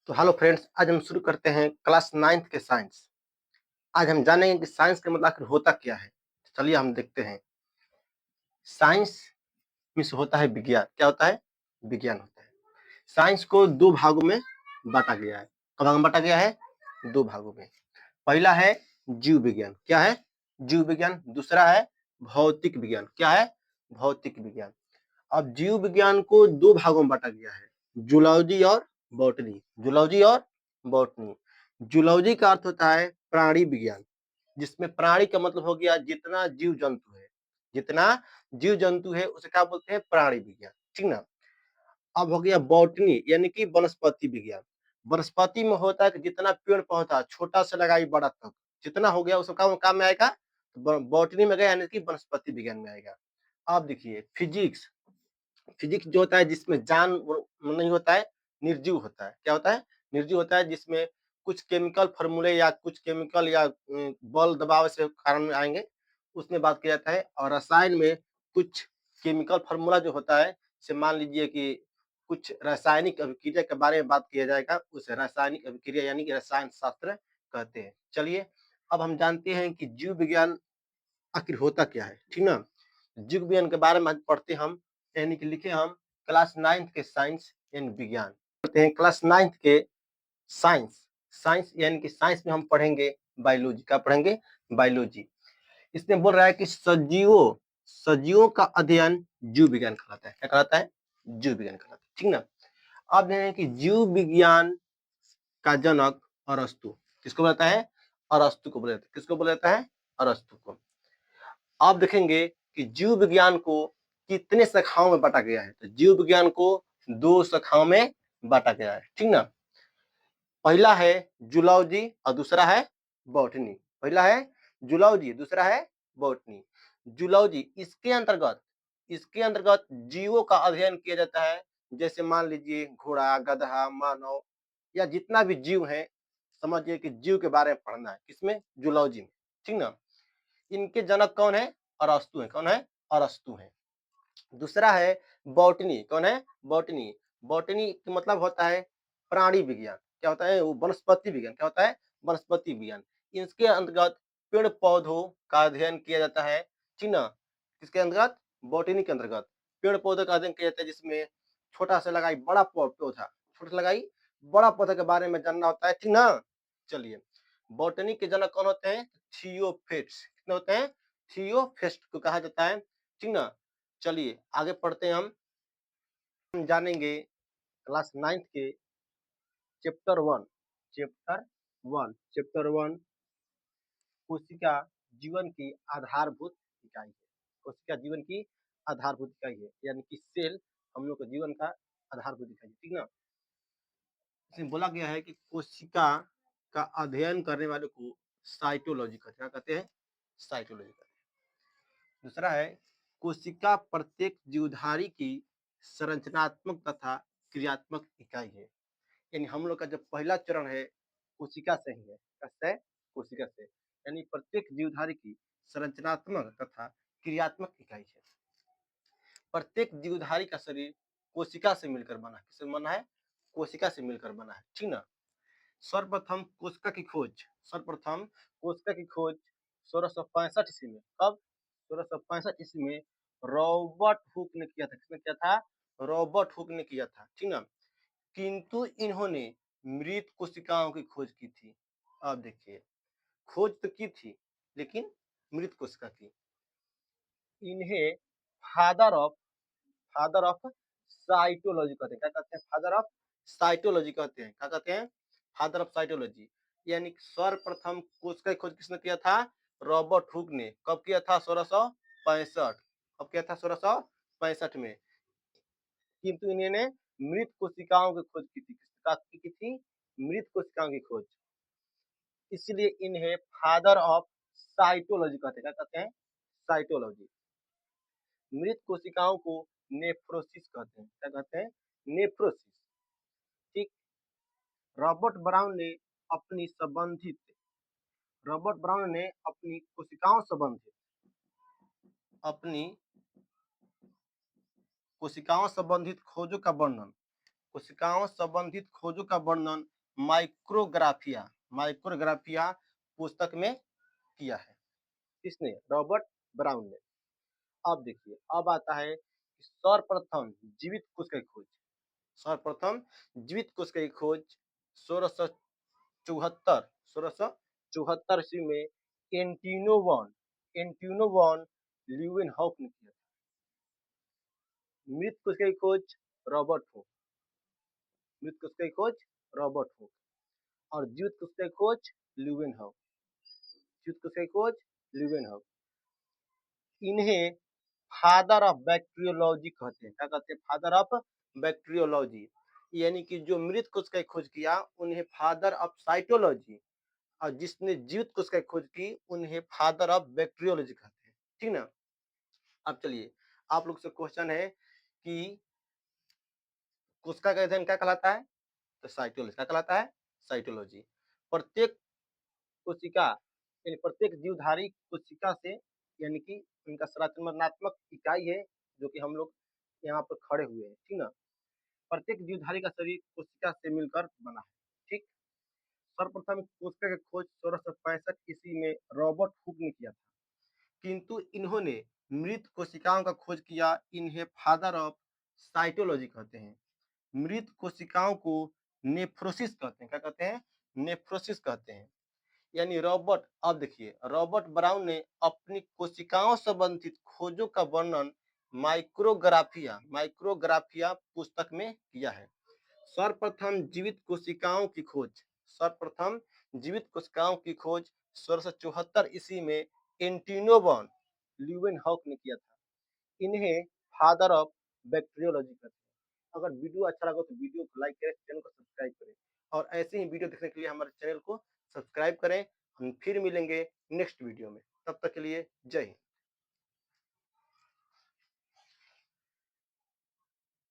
तो hello friends, आज हम शुरू करते हैं क्लास 9th के साइंस। आज हम जानेंगे कि साइंस का मतलब आखिर होता क्या है। चलिए हम देखते हैं। साइंस मीन्स होता है विज्ञान। क्या होता है? विज्ञान होता है। साइंस को दो भागों में बांटा गया है। कब भाग में बांटा गया है? दो भागों में। पहला है जीव विज्ञान। क्या है? जीव विज्ञान। दूसरा है भौतिक विज्ञान। क्या है? भौतिक विज्ञान। अब जीव विज्ञान को दो भागों में बांटा गया है, जूलॉजी और बॉटनी। जूलॉजी और बॉटनी। जूलॉजी का अर्थ होता है प्राणी विज्ञान, जिसमें प्राणी का मतलब हो गया जितना जीव जंतु है। जितना जीव जंतु है उसे क्या बोलते हैं? प्राणी विज्ञान। ठीक ना। अब हो गया बॉटनी यानी कि वनस्पति विज्ञान। वनस्पति में होता है कि जितना पेड़ पौधा छोटा से लगाई बड़ा तक जितना हो गया उसका काम में आएगा। बॉटनी में गया यानी कि वनस्पति विज्ञान में आएगा। अब देखिए फिजिक्स। फिजिक्स जो होता है जिसमें जान नहीं होता है, निर्जीव होता है। क्या होता है? निर्जीव होता है, जिसमें कुछ केमिकल फॉर्मूले या कुछ केमिकल या बल दबाव से कारण में आएंगे, उसमें बात किया जाता है। और रसायन में कुछ केमिकल फॉर्मूला जो होता है, जैसे मान लीजिए कि कुछ रासायनिक अभिक्रिया के बारे में बात किया जाएगा, उसे रासायनिक अभिक्रिया यानी कि रसायन शास्त्र कहते हैं। चलिए अब हम जानते हैं कि जीव विज्ञान आखिर होता क्या है। ठीक ना। जीव विज्ञान के बारे में पढ़ते हम, यानी कि लिखे हम क्लास 9th के साइंस यानी विज्ञान पढ़ते हैं। क्लास 9th के साइंस। साइंस यानी कि साइंस में हम पढ़ेंगे बायोलॉजी। का पढ़ेंगे? बायोलॉजी। इसमें बोल रहा है कि सजीवों सजीवों का अध्ययन जीव विज्ञान कहलाता है। क्या कहलाता है? जीव विज्ञान कहलाता है। ठीक ना। अब देखें कि जीव विज्ञान का जनक अरस्तु। किसको बोलता है? अरस्तु को बोला जाता है। किसको बोला जाता है? अरस्तु को। आप देखेंगे कि जीव विज्ञान को कितने शाखाओं में बांटा गया है। तो जीव विज्ञान को दो शाखाओं में बांटा गया है। ठीक ना। पहला है जूलॉजी और दूसरा है बॉटनी। पहला है जूलॉजी, दूसरा है बॉटनी। जूलॉजी इसके अंतर्गत जीवों का अध्ययन किया जाता है। जैसे मान लीजिए घोड़ा, गधा, मानव या जितना भी जीव है, समझिए कि जीव के बारे में पढ़ना है। किसमें? जूलॉजी में। ठीक ना। इनके जनक कौन है? अरस्तु है। कौन है? अरस्तु है। दूसरा है बॉटनी। कौन है? बॉटनी। बॉटनी का मतलब होता है प्राणी विज्ञान। क्या होता है? वो वनस्पति विज्ञान। क्या होता है? वनस्पति विज्ञान। इसके अंतर्गत पेड़ पौधों का अध्ययन किया जाता है। ठीक ना। किसके अंतर्गत? बॉटनी के अंतर्गत पेड़ पौधों का अध्ययन किया जाता है, जिसमें छोटा से लगाई बड़ा पौधा, छोटा से लगाई बड़ा पौधा के बारे में जानना होता है। ठीक ना। चलिए बॉटनी के जनक कौन होते हैं? थियोफिट्स। कितने होते हैं? थियोफिस्ट को कहा जाता है। ठीक ना। चलिए आगे पढ़ते हैं। हम जानेंगे क्लास 9th के चैप्टर 1। चैप्टर 1 कोशिका जीवन की आधारभूत इकाई है। कोशिका जीवन की आधारभूत इकाई है, यानी कि सेल हम लोग के जीवन का आधारभूत इकाई है। ठीक ना। इसमें बोला गया है कि कोशिका का अध्ययन करने वाले को साइटोलॉजी कहते हैं। क्या कहते हैं? साइटोलॉजी कहते हैं। दूसरा है कोशिका प्रत्येक जीवधारी की संरचनात्मक तथा क्रियात्मक इकाई है। यानी हम लोग का जो पहला चरण है कोशिका से ही है। कैसे? कोशिका से। यानी प्रत्येक जीवधारी की संरचनात्मक तथा क्रियात्मक इकाई है। प्रत्येक जीवधारी का शरीर कोशिका से मिलकर बना है। किससे बना है? कोशिका से मिलकर बना है। ठीक ना। सर्वप्रथम कोशिका की खोज 1665 ईस्वी में। कब? 1665 ईस्वी में रॉबर्ट हुक ने किया था। किसने किया था? रॉबर्ट हुक ने किया था। ठीक ना। किंतु इन्होंने मृत कोशिकाओं की खोज की थी। अब देखिए, खोज तो की थी लेकिन मृत कोशिका की। इन्हें father of father of cytology कहते हैं। क्या कहते हैं? फादर ऑफ साइटोलॉजी कहते हैं। क्या कहते हैं? Father of cytology. यानी सर्वप्रथम कोशिका की खोज किसने किया था? रॉबर्ट हुक ने। कब किया था? 1665। कब किया था? 1665 में। किंतु इन्होंने मृत कोशिकाओं की खोज की थी। किसकी की थी? मृत कोशिकाओं की खोज। इसलिए इन्हें फादर ऑफ साइटोलॉजी कहते हैं। क्या कहते हैं? साइटोलॉजी। मृत कोशिकाओं को नेफ्रोसिस कहते हैं। क्या कहते हैं? नेफ्रोसिस। ठीक। रॉबर्ट ब्राउन ने अपनी संबंधित रॉबर्ट ब्राउन ने अपनी कोशिकाओं संबंधित खोजों का वर्णन कोशिकाओं संबंधित खोजों का वर्णन माइक्रोग्राफिया पुस्तक में किया है। किसने? रॉबर्ट ब्राउन ने। अब देखिए, अब आता है सर्वप्रथम जीवित कोशिका की खोज। सर्वप्रथम जीवित कोशिका की खोज 1674 ईस्वी में एंटिनो वॉन ल्यूवेनहॉक ने किया था। मृत कोशिका की खोज रॉबर्ट हुक। मृत कोशिका की खोज रॉबर्ट हुक और जीवित कोशिका की खोज ल्यूवेनहॉक। जीवित कोशिका की खोज ल्यूवेनहॉक। इन्हें फादर ऑफ बैक्टीरियोलॉजी कहते हैं। क्या कहते हैं? Father of bacteriology. यानी कि जो मृत कोशिका की खोज किया उन्हें फादर ऑफ साइटोलॉजी, और जिसने जीवित कोशिका की खोज की उन्हें फादर ऑफ बैक्टीरियोलॉजी कहते हैं। ठीक ना? अब चलिए, आप लोग से क्वेश्चन है कि कोशिका का अध्ययन क्या कहलाता है? तो साइटोलॉजी। क्या कहलाता है? साइटोलॉजी। प्रत्येक कोशिका यानी प्रत्येक जीवधारी कोशिका से, यानी कि उनका संरचनात्मक इकाई है जो कि हम लोग यहाँ पर खड़े हुए हैं। ठीक ना? प्रत्येक जीवधारी का शरीर कोशिका से मिलकर बना है। ठीक। सर्वप्रथम कोशिका की खोज 1665 ईस्वी में रॉबर्ट हुक ने किया था, किंतु इन्होंने मृत कोशिकाओं का खोज किया। इन्हें फादर ऑफ साइटोलॉजी कहते हैं। मृत कोशिकाओं को नेफ्रोसिस कहते हैं। क्या कहते हैं? नेफ्रोसिस कहते हैं। यानी अब देखिए, रॉबर्ट ब्राउन ने अपनी कोशिकाओं संबंधित खोजों का वर्णन माइक्रोग्राफिया पुस्तक में किया है। सर्वप्रथम जीवित कोशिकाओं की खोज 1674 ईस्वी में एंटिनो ल्यूवेनहॉक ने किया था। इन्हें फादर ऑफ बैक्टीरियोलॉजी कहते हैं। अगर वीडियो अच्छा लगा तो वीडियो को लाइक करें, चैनल को सब्सक्राइब करें और ऐसे ही वीडियो देखने के लिए हमारे चैनल को सब्सक्राइब करें। हम फिर मिलेंगे नेक्स्ट वीडियो में। तब तक के लिए जय हिंद।